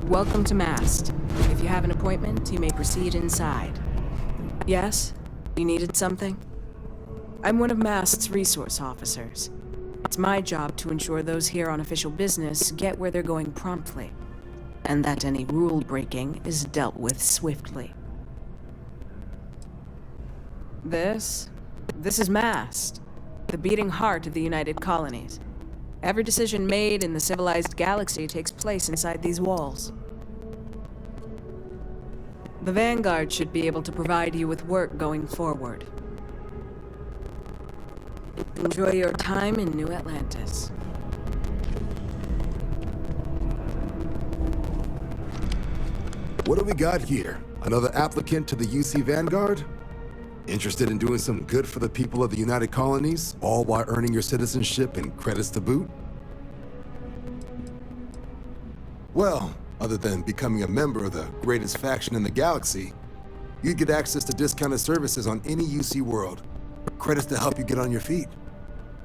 Welcome to Mast. If you have an appointment, you may proceed inside. Yes? You needed something? I'm one of Mast's resource officers. It's my job to ensure those here on official business get where they're going promptly, and that any rule breaking is dealt with swiftly. This is Mast, the beating heart of the United Colonies. Every decision made in the civilized galaxy takes place inside these walls. The Vanguard should be able to provide you with work going forward. Enjoy your time in New Atlantis. What do we got here? Another applicant to the UC Vanguard? Interested in doing some good for the people of the United Colonies, all while earning your citizenship and credits to boot? Well, other than becoming a member of the greatest faction in the galaxy, you'd get access to discounted services on any UC world, credits to help you get on your feet.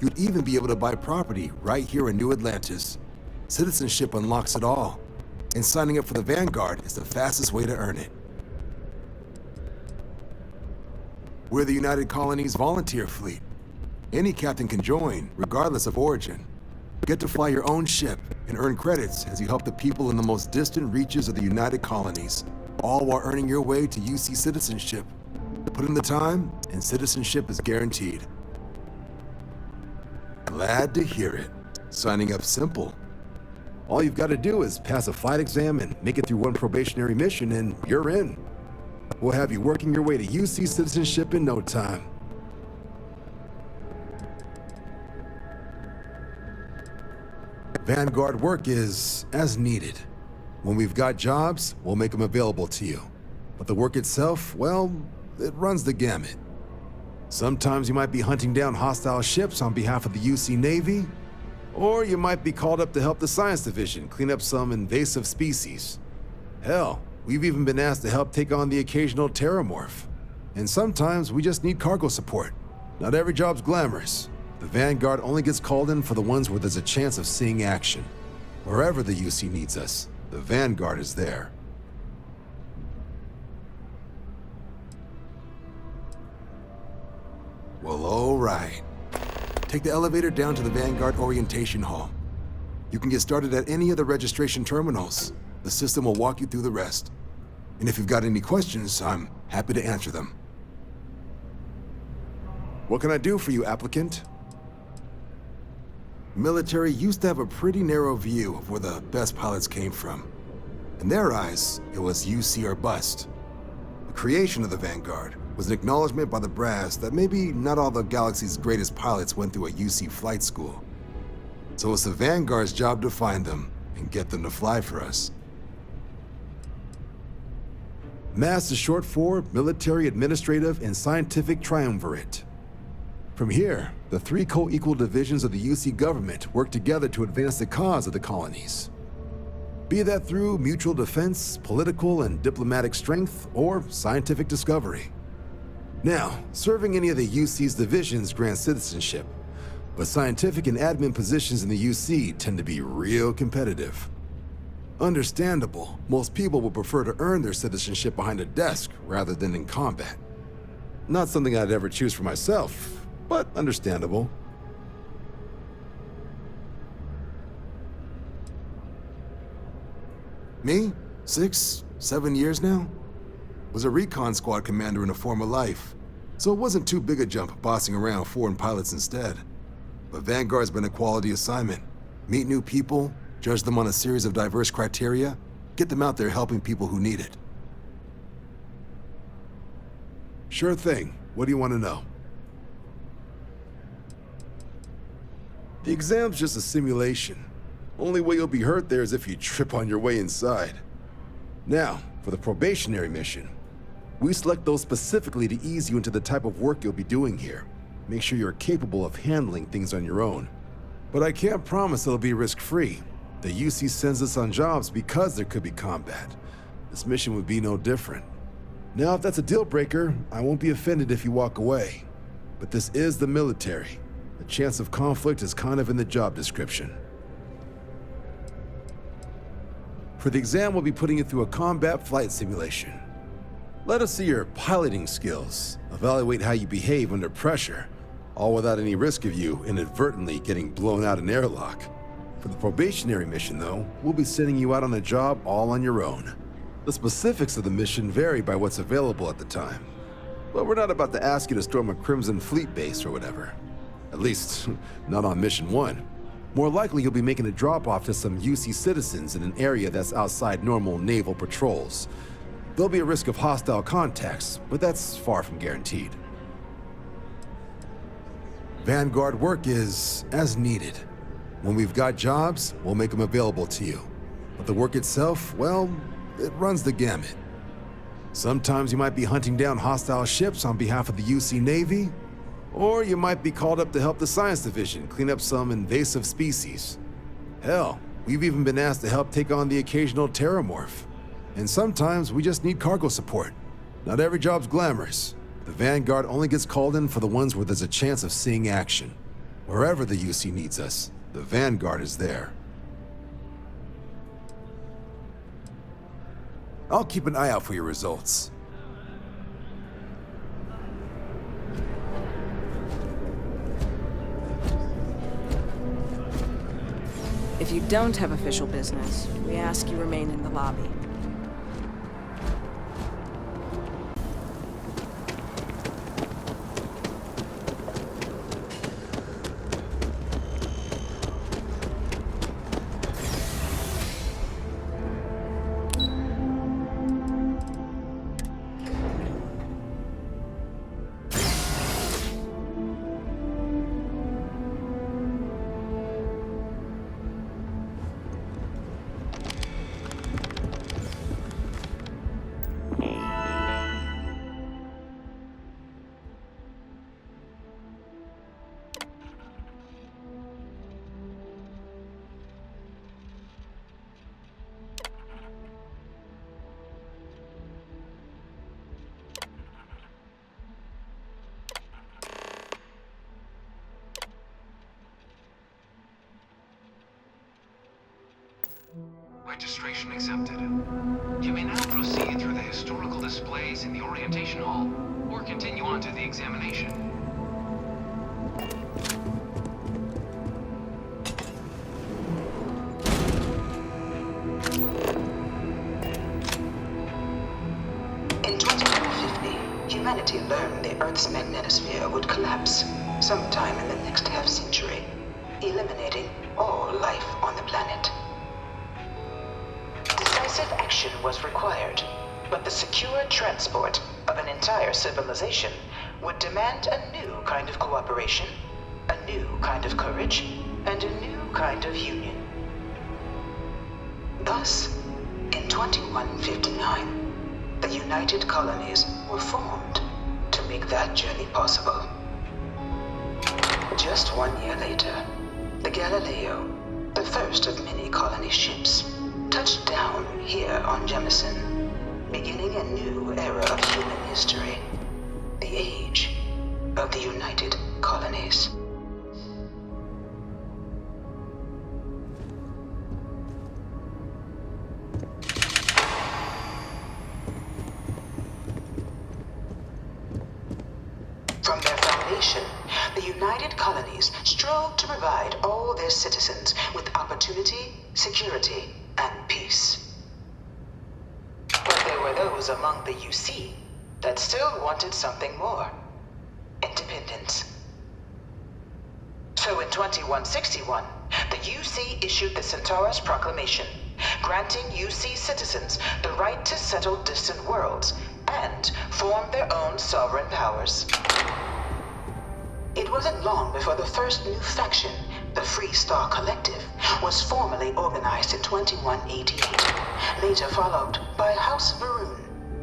You'd even be able to buy property right here in New Atlantis. Citizenship unlocks it all, and signing up for the Vanguard is the fastest way to earn it. We're the United Colonies volunteer fleet. Any captain can join, regardless of origin. Get to fly your own ship and earn credits as you help the people in the most distant reaches of the United Colonies, all while earning your way to UC citizenship. Put in the time, and citizenship is guaranteed. Glad to hear it. Signing up simple. All you've got to do is pass a flight exam and make it through one probationary mission, and you're in. We'll have you working your way to UC citizenship in no time. Vanguard work is as needed. When we've got jobs, we'll make them available to you. But the work itself, well, it runs the gamut. Sometimes you might be hunting down hostile ships on behalf of the UC Navy, or you might be called up to help the Science Division clean up some invasive species. Hell, we've even been asked to help take on the occasional terramorph. And sometimes we just need cargo support. Not every job's glamorous. The Vanguard only gets called in for the ones where there's a chance of seeing action. Wherever the UC needs us, the Vanguard is there. Well, all right. Take the elevator down to the Vanguard Orientation Hall. You can get started at any of the registration terminals. The system will walk you through the rest. And if you've got any questions, I'm happy to answer them. What can I do for you, applicant? Military used to have a pretty narrow view of where the best pilots came from. In their eyes, it was UC or bust. The creation of the Vanguard was an acknowledgement by the brass that maybe not all the galaxy's greatest pilots went through a UC flight school. So it's the Vanguard's job to find them and get them to fly for us. MAST is short for Military Administrative and Scientific Triumvirate. From here, the three co-equal divisions of the UC government work together to advance the cause of the colonies. Be that through mutual defense, political and diplomatic strength, or scientific discovery. Now, serving any of the UC's divisions grants citizenship, but scientific and admin positions in the UC tend to be real competitive. Understandable, most people would prefer to earn their citizenship behind a desk rather than in combat. Not something I'd ever choose for myself, but understandable. Me? 6, 7 years now? Was a recon squad commander in a former life, so it wasn't too big a jump bossing around foreign pilots instead. But Vanguard's been a quality assignment. Meet new people, judge them on a series of diverse criteria, get them out there helping people who need it. Sure thing. What do you want to know? The exam's just a simulation. Only way you'll be hurt there is if you trip on your way inside. Now, for the probationary mission. We select those specifically to ease you into the type of work you'll be doing here. Make sure you're capable of handling things on your own. But I can't promise it'll be risk-free. The UC sends us on jobs because there could be combat. This mission would be no different. Now, if that's a deal breaker, I won't be offended if you walk away. But this is the military. The chance of conflict is kind of in the job description. For the exam, we'll be putting you through a combat flight simulation. Let us see your piloting skills, evaluate how you behave under pressure, all without any risk of you inadvertently getting blown out an airlock. For the probationary mission, though, we'll be sending you out on a job all on your own. The specifics of the mission vary by what's available at the time. But we're not about to ask you to storm a Crimson Fleet base or whatever. At least, not on Mission 1. More likely, you'll be making a drop-off to some UC citizens in an area that's outside normal naval patrols. There'll be a risk of hostile contacts, but that's far from guaranteed. Vanguard work is as needed. When we've got jobs, we'll make them available to you. But the work itself, well, it runs the gamut. Sometimes you might be hunting down hostile ships on behalf of the UC Navy, or you might be called up to help the Science Division clean up some invasive species. Hell, we've even been asked to help take on the occasional terramorph. And sometimes we just need cargo support. Not every job's glamorous. The Vanguard only gets called in for the ones where there's a chance of seeing action. Wherever the UC needs us, the Vanguard is there. I'll keep an eye out for your results. If you don't have official business, we ask you remain in the lobby. Registration accepted. You may now proceed through the historical displays in the orientation hall, or continue on to the examination. In 2150, humanity learned the Earth's magnetosphere would collapse sometime in the next half-century, eliminating all life on the planet. Decisive action was required, but the secure transport of an entire civilization would demand a new kind of cooperation, a new kind of courage, and a new kind of union. Thus, in 2159, the United Colonies were formed to make that journey possible. Just 1 year later, the Galileo, the first of many colony ships, touched down here on Jemison, beginning a new era of human history, the age of the United Colonies. From their foundation, the United Colonies strove to provide all their citizens with opportunity, security, and peace. But there were those among the UC that still wanted something more: independence. So in 2161, the UC issued the Centaurus Proclamation, granting UC citizens the right to settle distant worlds and form their own sovereign powers. It wasn't long before the first new faction, the Freestar Collective, was formally organized in 2188, later followed by House Varun,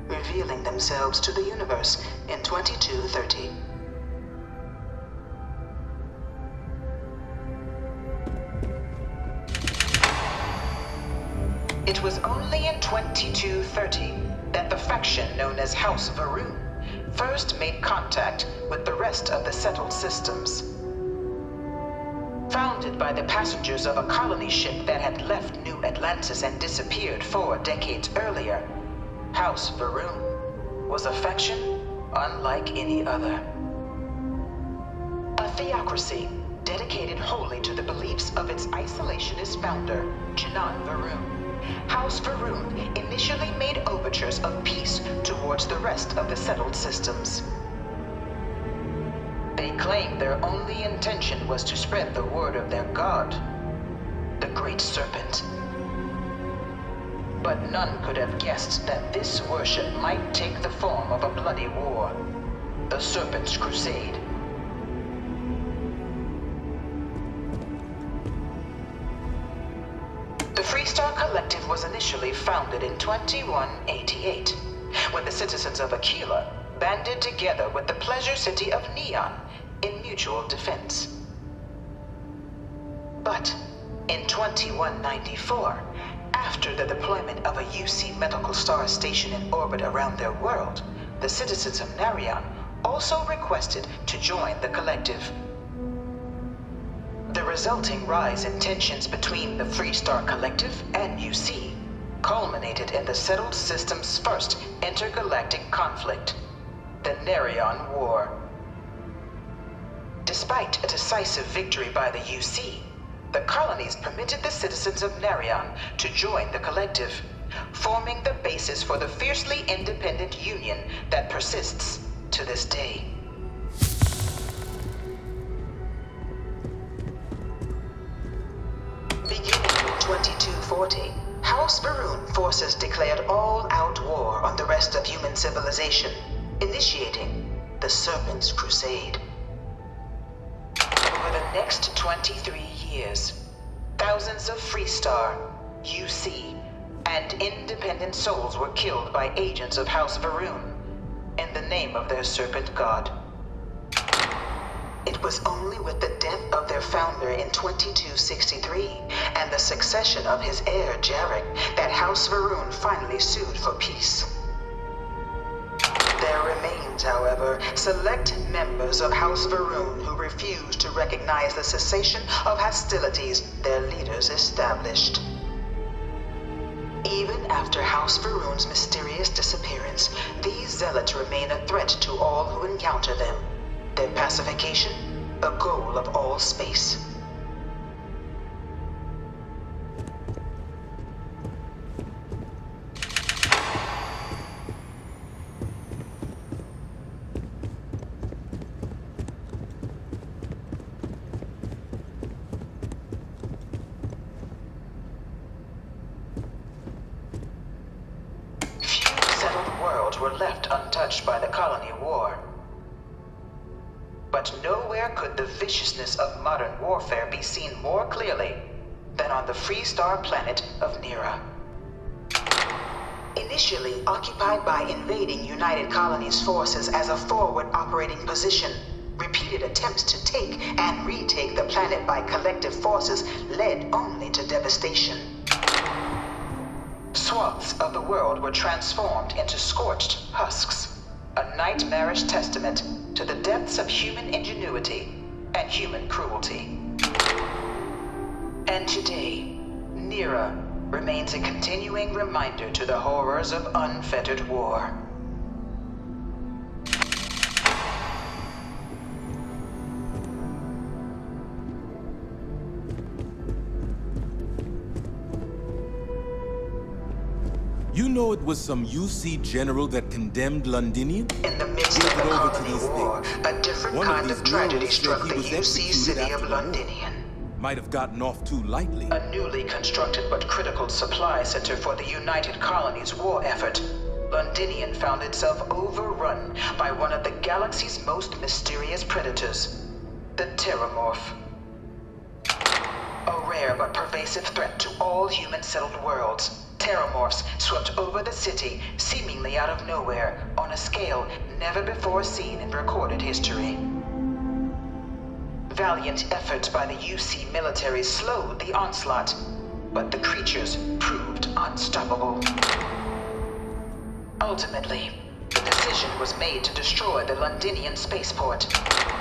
revealing themselves to the universe in 2230. It was only in 2230 that the faction known as House Varun first made contact with the rest of the settled systems. Founded by the passengers of a colony ship that had left New Atlantis and disappeared 4 decades earlier, House Va'ruun was a faction unlike any other. A theocracy dedicated wholly to the beliefs of its isolationist founder, Jinan Va'ruun. House Va'ruun initially made overtures of peace towards the rest of the settled systems. They claimed their only intention was to spread the word of their god, the Great Serpent. But none could have guessed that this worship might take the form of a bloody war, the Serpent's Crusade. The Freestar Collective was initially founded in 2188, when the citizens of Aquila banded together with the pleasure city of Neon in mutual defense. But in 2194, after the deployment of a UC medical star station in orbit around their world, the citizens of Narion also requested to join the collective. The resulting rise in tensions between the Freestar Collective and UC culminated in the settled system's first intergalactic conflict, the Narion War. Despite a decisive victory by the UC, the colonies permitted the citizens of Narion to join the collective, forming the basis for the fiercely independent union that persists to this day. Beginning in 2240, House Va'ruun forces declared all-out war on the rest of human civilization, initiating the Serpent's Crusade. Over the next 23 years, thousands of Freestar, UC, and independent souls were killed by agents of House Va'ruun in the name of their serpent god. It was only with the death of their founder in 2263 and the succession of his heir, Jarek, that House Va'ruun finally sued for peace. There remains, however, select members of House Va'ruun who refuse to recognize the cessation of hostilities their leaders established. Even after House Va'ruun's mysterious disappearance, these zealots remain a threat to all who encounter them. Their pacification, a goal of all space. Were left untouched by the colony war. But nowhere could the viciousness of modern warfare be seen more clearly than on the Freestar planet of Nira. Initially occupied by invading United Colonies forces as a forward operating position, repeated attempts to take and retake the planet by collective forces led only to devastation. Swaths of the world were transformed into scorched husks, a nightmarish testament to the depths of human ingenuity and human cruelty. And today, Nira remains a continuing reminder to the horrors of unfettered war. You know it was some UC general that condemned Londinian? In the midst of the colony war, a different kind of tragedy struck the UC city of Londinian. Might have gotten off too lightly. A newly constructed but critical supply center for the United Colonies war effort, Londinian found itself overrun by one of the galaxy's most mysterious predators, the Terramorph. A rare but pervasive threat to all human-settled worlds, Terramorphs swept over the city, seemingly out of nowhere, on a scale never before seen in recorded history. Valiant efforts by the UC military slowed the onslaught, but the creatures proved unstoppable. Ultimately, the decision was made to destroy the Londinian spaceport,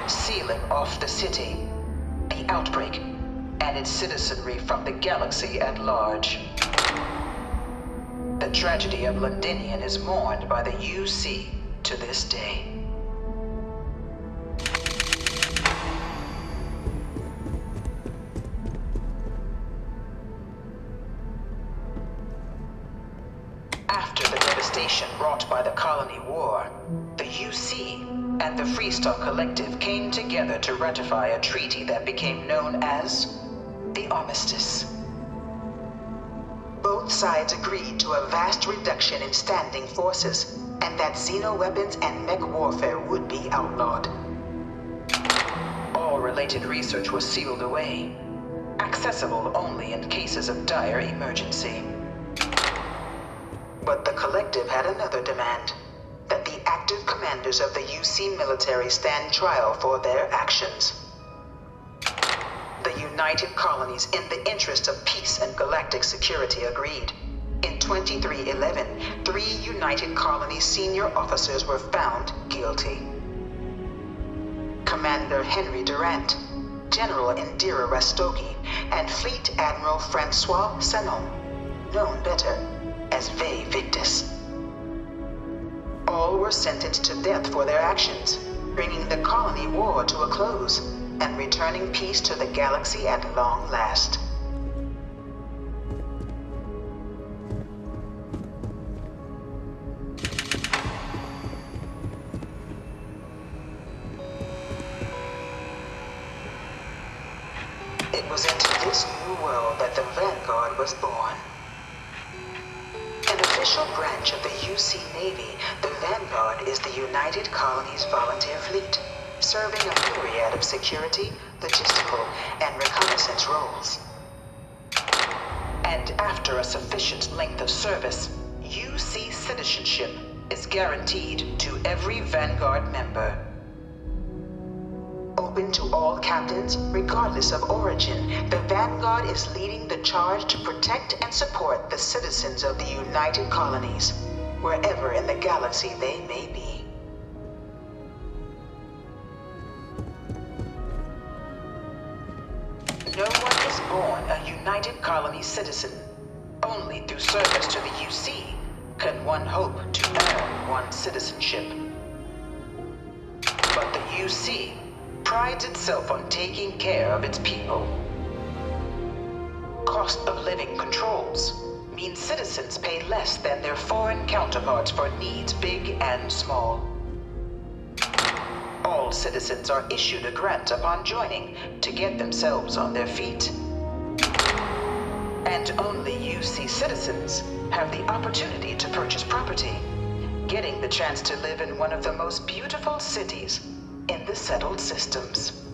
sealing off the city. The outbreak and its citizenry from the galaxy at large. The tragedy of Londinian is mourned by the UC to this day. After the devastation wrought by the Colony War, the UC and the Freestar Collective came together to ratify a treaty that became known as the Armistice. Both sides agreed to a vast reduction in standing forces, and that xeno-weapons and mech warfare would be outlawed. All related research was sealed away, accessible only in cases of dire emergency. But the Collective had another demand, that the active commanders of the UC military stand trial for their actions. The United Colonies, in the interest of peace and galactic security, agreed. In 2311, 3 United Colonies senior officers were found guilty. Commander Henry Durant, General Indira Rastogi, and Fleet Admiral Francois Sanon, known better as Ve Victus. All were sentenced to death for their actions, bringing the colony war to a close and returning peace to the galaxy at long last. It was into this new world that the Vanguard was born. An official branch of the UC Navy, the Vanguard is the United Colonies Volunteer Fleet, serving a myriad of security, logistical, and reconnaissance roles. And after a sufficient length of service, UC citizenship is guaranteed to every Vanguard member. Open to all captains, regardless of origin, the Vanguard is leading the charge to protect and support the citizens of the United Colonies, wherever in the galaxy they may be. No one is born a United Colony citizen. Only through service to the UC can one hope to earn one's citizenship. But the UC prides itself on taking care of its people. Cost of living controls mean citizens pay less than their foreign counterparts for needs big and small. All citizens are issued a grant upon joining to get themselves on their feet. And only UC citizens have the opportunity to purchase property, getting the chance to live in one of the most beautiful cities in the settled systems.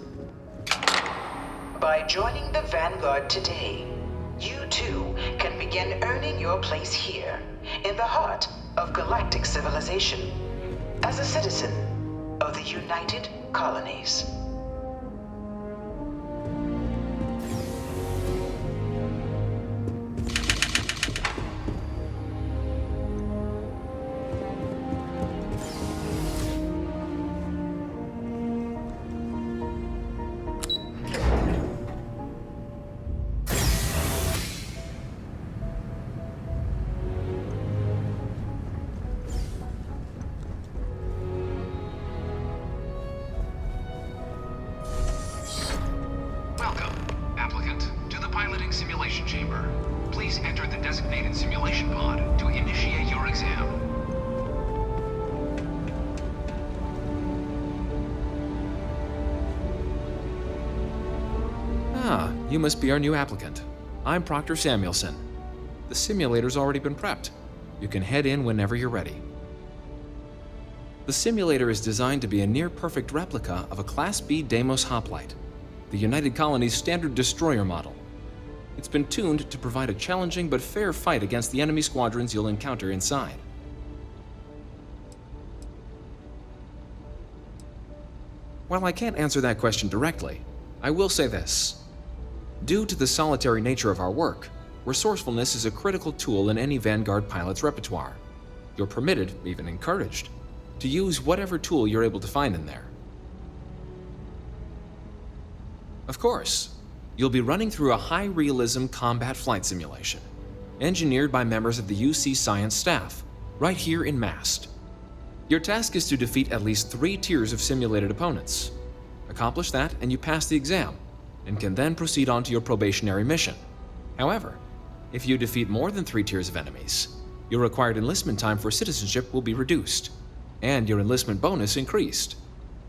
By joining the Vanguard today, you too can begin earning your place here, in the heart of galactic civilization, as a citizen of the United Colonies. Simulation chamber. Please enter the designated simulation pod to initiate your exam. Ah, you must be our new applicant. I'm Proctor Samuelson. The simulator's already been prepped. You can head in whenever you're ready. The simulator is designed to be a near-perfect replica of a Class B Deimos hoplite, the United Colony's standard destroyer model. It's been tuned to provide a challenging but fair fight against the enemy squadrons you'll encounter inside. While I can't answer that question directly, I will say this. Due to the solitary nature of our work, resourcefulness is a critical tool in any Vanguard pilot's repertoire. You're permitted, even encouraged, to use whatever tool you're able to find in there. Of course, You'll be running through a high-realism combat flight simulation, engineered by members of the UC science staff, right here in Mast. Your task is to defeat at least 3 tiers of simulated opponents. Accomplish that, and you pass the exam, and can then proceed on to your probationary mission. However, if you defeat more than 3 tiers of enemies, your required enlistment time for citizenship will be reduced, and your enlistment bonus increased.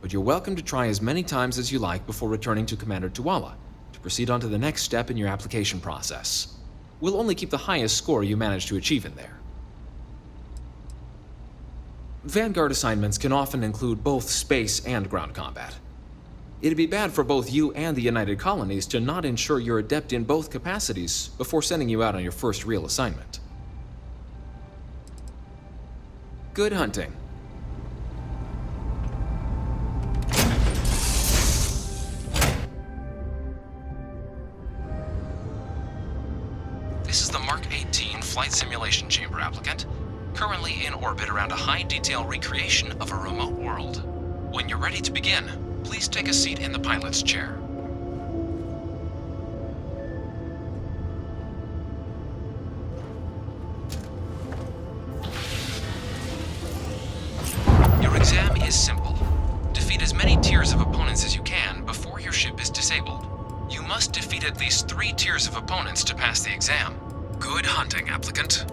But you're welcome to try as many times as you like before returning to Commander Tuala to proceed on to the next step in your application process. We'll only keep the highest score you manage to achieve in there. Vanguard assignments can often include both space and ground combat. It'd be bad for both you and the United Colonies to not ensure you're adept in both capacities before sending you out on your first real assignment. Good hunting. This is the Mark 18 Flight Simulation Chamber applicant, currently in orbit around a high-detail recreation of a remote world. When you're ready to begin, please take a seat in the pilot's chair. Your exam is simple. Defeat as many tiers of opponents as you can before your ship is disabled. You must defeat at least 3 tiers of opponents to pass the exam. Good hunting, applicant.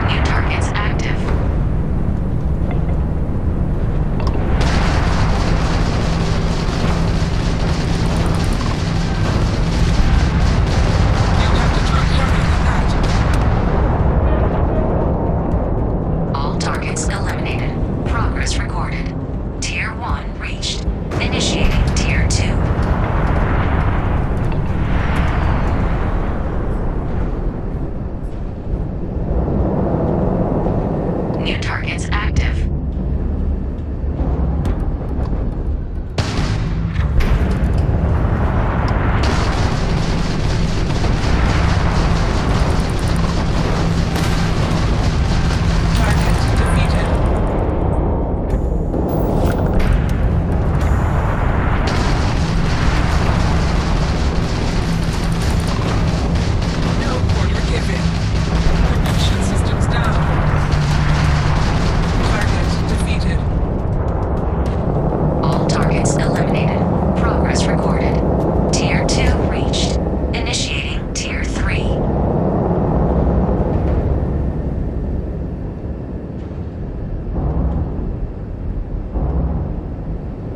New targets active. You have to try harder than that. All targets eliminated. Progress recorded. Tier 1 reached. Initiating Tier 2. New targets active. Target defeated. No quarter given. Connection systems down. Target defeated. All targets eliminated. Progress recorded. Tier 2 reached. Initiating Tier 3.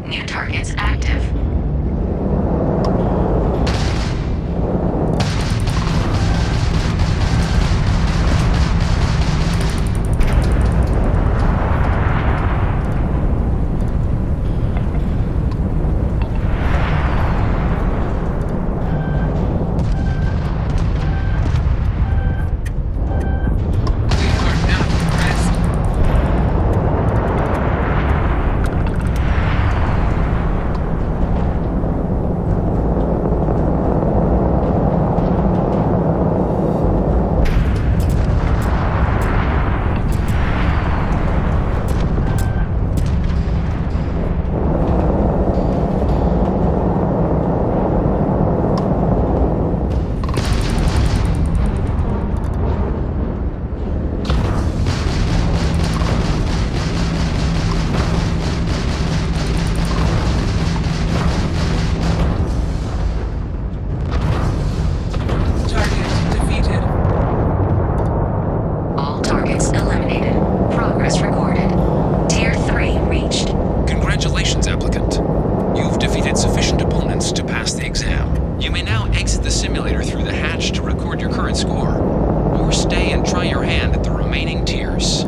New targets active. We are not impressed. Target defeated. All targets eliminated. Progress recorded. Tier 3 reached. Congratulations, applicant. You've defeated sufficient opponents to pass the exam. You may now exit the simulator through the hatch to record your current score, or stay and try your hand at the remaining tiers.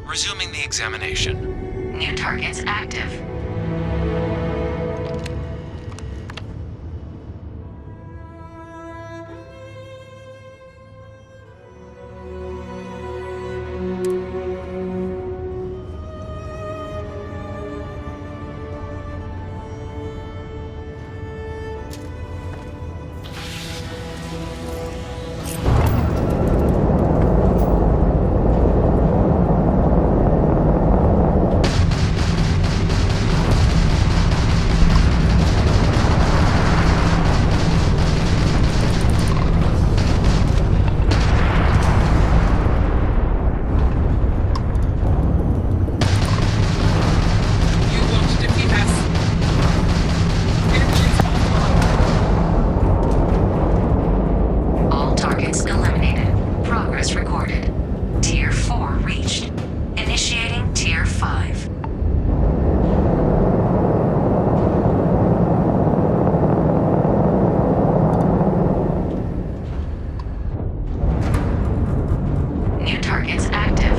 Resuming the examination. New targets active. recorded. Tier 4 reached. Initiating Tier 5. New targets active.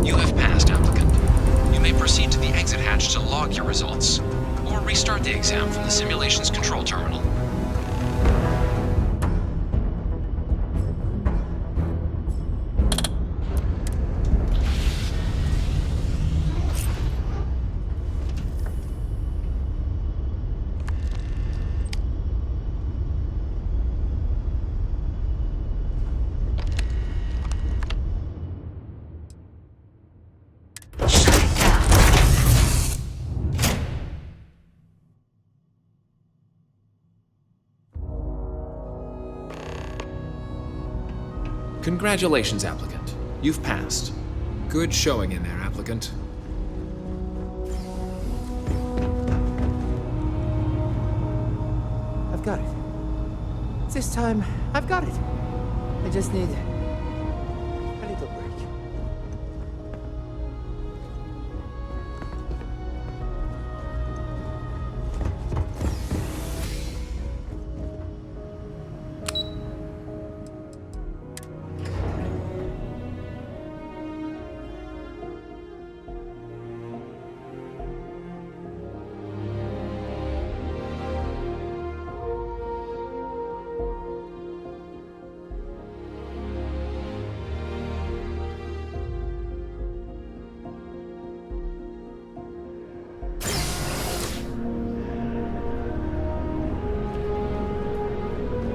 You have passed, applicant. You may proceed to the exit hatch to log your results, or restart the exam from the simulation's control terminal. Congratulations, applicant. You've passed. Good showing in there, applicant. I've got it. This time, I've got it. I just need a little break.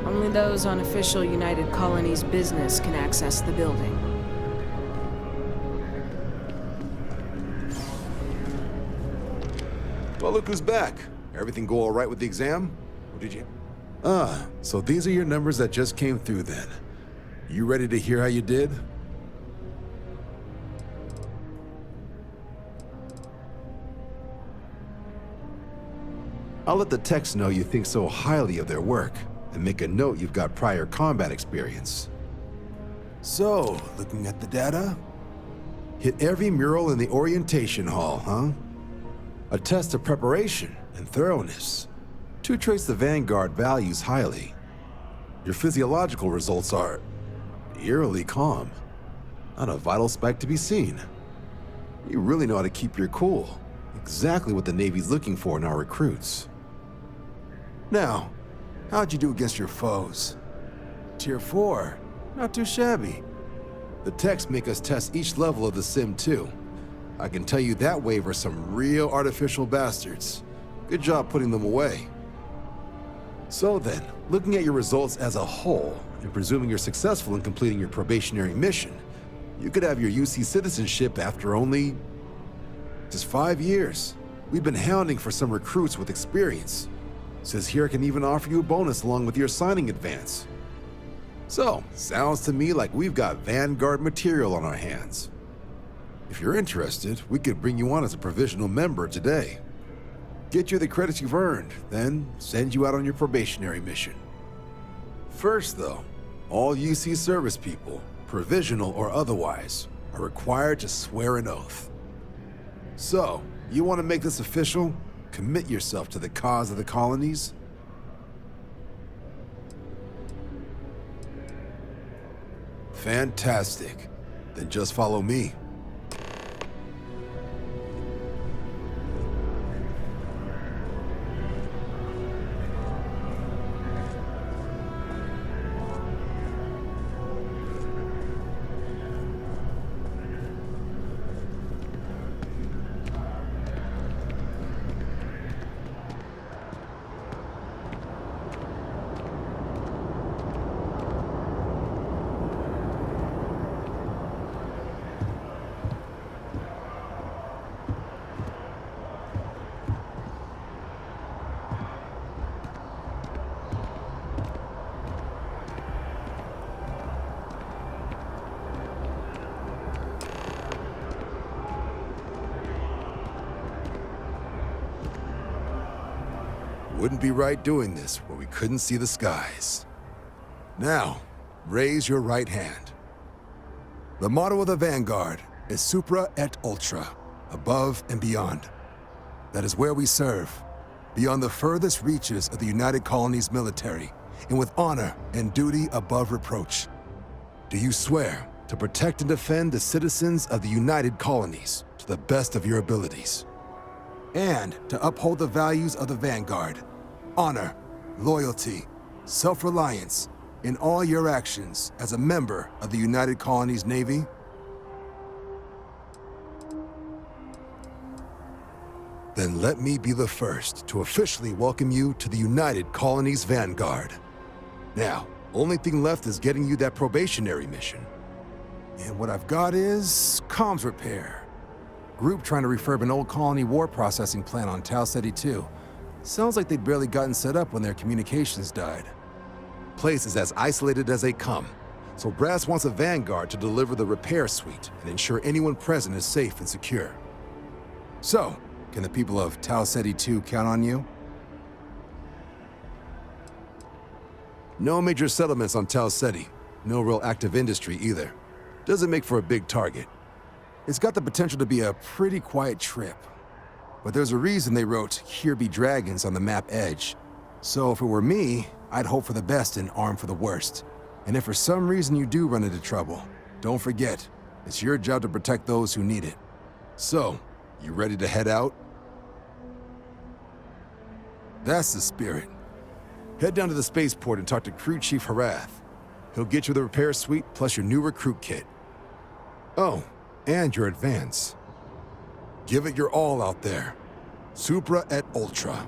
Only those on official United Colonies business can access the building. Well, look who's back. Everything go all right with the exam? Or did you? So these are your numbers that just came through then. You ready to hear how you did? I'll let the techs know you think so highly of their work, and make a note you've got prior combat experience. So, looking at the data? Hit every mural in the orientation hall, huh? A test of preparation and thoroughness. Two traits the Vanguard values highly. Your physiological results are eerily calm. Not a vital spike to be seen. You really know how to keep your cool. Exactly what the Navy's looking for in our recruits. Now, how'd you do against your foes? Tier 4, not too shabby. The techs make us test each level of the sim too. I can tell you that wave are some real artificial bastards. Good job putting them away. So then, looking at your results as a whole, and presuming you're successful in completing your probationary mission, you could have your UC citizenship after only just 5 years. We've been hounding for some recruits with experience. Says here I can even offer you a bonus along with your signing advance. So, sounds to me like we've got Vanguard material on our hands. If you're interested, we could bring you on as a provisional member today. Get you the credits you've earned, then send you out on your probationary mission. First though, all UC service people, provisional or otherwise, are required to swear an oath. So, you want to make this official? Commit yourself to the cause of the colonies? Fantastic. Then just follow me. wouldn't be right doing this where we couldn't see the skies. Now, raise your right hand. The motto of the Vanguard is Supra et Ultra, above and beyond. That is where we serve, beyond the furthest reaches of the United Colonies military, and with honor and duty above reproach. Do you swear to protect and defend the citizens of the United Colonies to the best of your abilities? And to uphold the values of the Vanguard, honor, loyalty, self-reliance, in all your actions as a member of the United Colonies Navy? Then let me be the first to officially welcome you to the United Colonies Vanguard. Now, only thing left is getting you that probationary mission. And what I've got is comms repair. Group trying to refurb an old colony war processing plant on Tau Ceti 2. Sounds like they'd barely gotten set up when their communications died. Place is as isolated as they come, so Brass wants a Vanguard to deliver the repair suite and ensure anyone present is safe and secure. So, can the people of Tau Ceti 2 count on you? No major settlements on Tau Ceti. No real active industry either. Doesn't make for a big target. It's got the potential to be a pretty quiet trip. But there's a reason they wrote "Here be dragons" on the map edge. So if it were me, I'd hope for the best and arm for the worst. And if for some reason you do run into trouble, don't forget, it's your job to protect those who need it. So, you ready to head out? That's the spirit. Head down to the spaceport and talk to Crew Chief Harath. He'll get you the repair suite plus your new recruit kit. Oh, and your advance. Give it your all out there. Supra et Ultra.